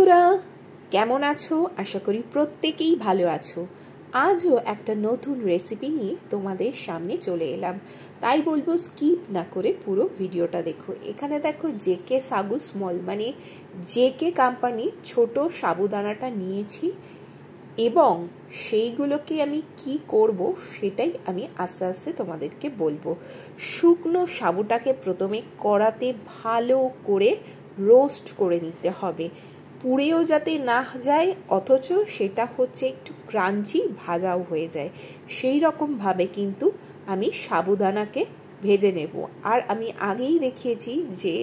বন্ধুরা কেমন আছো? আশা করি প্রত্যেকেই ভালো আছো। আজও একটা নতুন রেসিপি নিয়ে তোমাদের সামনে চলে এলাম, তাই বলবো স্কিপ না করে পুরো ভিডিওটা দেখো। এখানে দেখো জেকে সাগু স্মল মানে জেকে কোম্পানির ছোট সাবুদানাটা নিয়েছি এবং সেইগুলোকে আমি কি করব সেটাই আমি আস্তে আস্তে তোমাদেরকে বলবো। শুকনো সাবুটাকে প্রথমে কড়াতে ভালো করে রোস্ট করে নিতে হবে, পুড়েও যাতে না যায় অথচ সেটা হচ্ছে একটু ক্রাঞ্চি ভাজাও হয়ে যায়, সেই রকমভাবে কিন্তু আমি সাবুদানাকে ভেজে নেব। আর আমি আগেই দেখিয়েছি যে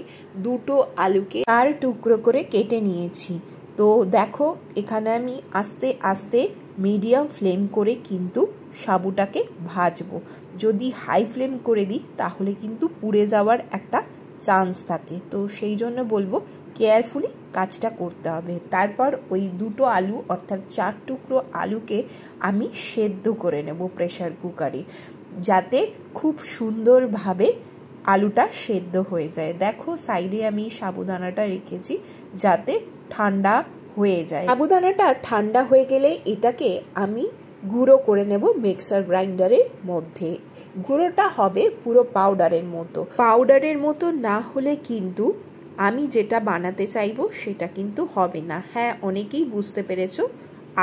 দুটো আলুকে 4 টুকরো করে কেটে নিয়েছি। তো দেখো এখানে আমি আস্তে আস্তে মিডিয়াম ফ্লেম করে কিন্তু সাবুটাকে ভাজবো। যদি হাই ফ্লেম করে দিই তাহলে কিন্তু পুড়ে যাওয়ার একটা চান্স থাকে, তো সেই জন্য বলবো কেয়ারফুলি কাজটা করতে হবে। তারপর ওই দুটো আলু অর্থাৎ 4 টুকরো আলুকে আমি সেদ্ধ করে নেব প্রেসার কুকারে, যাতে খুব সুন্দরভাবে আলুটা সেদ্ধ হয়ে যায়। দেখো সাইডে আমি সাবুদানাটা রেখেছি যাতে ঠান্ডা হয়ে যায়। সাবুদানাটা ঠান্ডা হয়ে গেলে এটাকে আমি গুঁড়ো করে নেব মিক্সার গ্রাইন্ডারের মধ্যে। গুঁড়োটা হবে পুরো পাউডারের মতো না হলে কিন্তু আমি যেটা বানাতে চাইবো সেটা কিন্তু হবে না। হ্যাঁ, অনেকেই বুঝতে পেরেছো,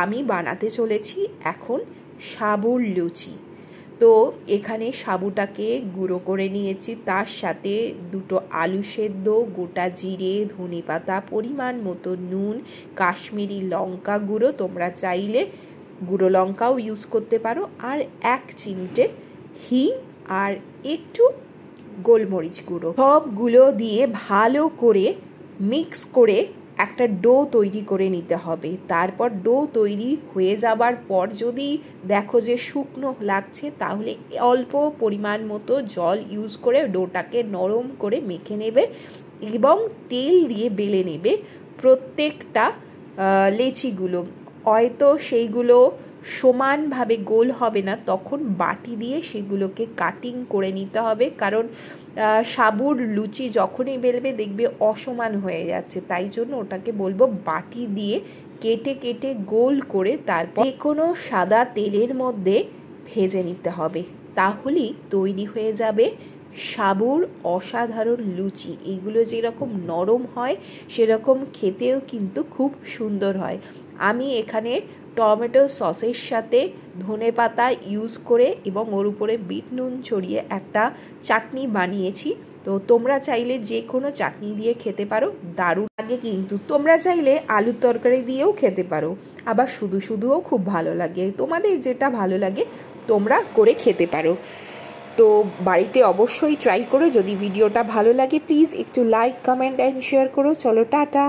আমি বানাতে চলেছি এখন সাবুর লুচি। তো এখানে সাবুটাকে গুঁড়ো করে নিয়েছি, তার সাথে দুটো আলু সেদ্ধ, গোটা জিরে, ধনেপাতা, পরিমাণ মতো নুন, কাশ্মীরি লঙ্কা গুঁড়ো, তোমরা চাইলে গুঁড়ো লঙ্কাও ইউজ করতে পারো, আর 1 চিমটে হিং আর একটু গোলমরিচ গুঁড়ো, সবগুলো দিয়ে ভালো করে মিক্স করে একটা ডো তৈরি করে নিতে হবে। তারপর ডো তৈরি হয়ে যাবার পর যদি দেখো যে শুকনো লাগছে তাহলে অল্প পরিমাণ মতো জল ইউজ করে ডোটাকে নরম করে মেখে নেবে এবং তেল দিয়ে বেলে নেবে প্রত্যেকটা লেচিগুলো। হয়তো সেইগুলো সমানভাবে গোল হবে না, তখন বাটি দিয়ে সেগুলোকে কাটিং করে নিতে হবে, কারণ সাবুর লুচি যখনই বেলবে দেখবে অসমান হয়ে যাচ্ছে, তাই জন্য ওটাকে বলবো বাটি দিয়ে কেটে কেটে গোল করে তারপর যে কোনো সাদা তেলের মধ্যে ভেজে নিতে হবে, তাহলেই তৈরি হয়ে যাবে সাবুর অসাধারণ লুচি। এইগুলো যেরকম নরম হয় সেরকম খেতেও কিন্তু খুব সুন্দর হয়। আমি এখানে টমেটো সসের সাথে ধনেপাতা ইউজ করে এবং ওর উপরে বিট নুন ছড়িয়ে একটা চাটনি বানিয়েছি। তো তোমরা চাইলে যে কোনো চাটনি দিয়ে খেতে পারো, দারুণ লাগে। কিন্তু তোমরা চাইলে আলুর তরকারি দিয়েও খেতে পারো, আবার শুধু শুধুও খুব ভালো লাগে। তোমাদের যেটা ভালো লাগে তোমরা করে খেতে পারো। তো বাড়িতে অবশ্যই ট্রাই করো। যদি ভিডিওটা ভালো লাগে প্লিজ একটু লাইক, কমেন্ট অ্যান্ড শেয়ার করো। চলো টাটা।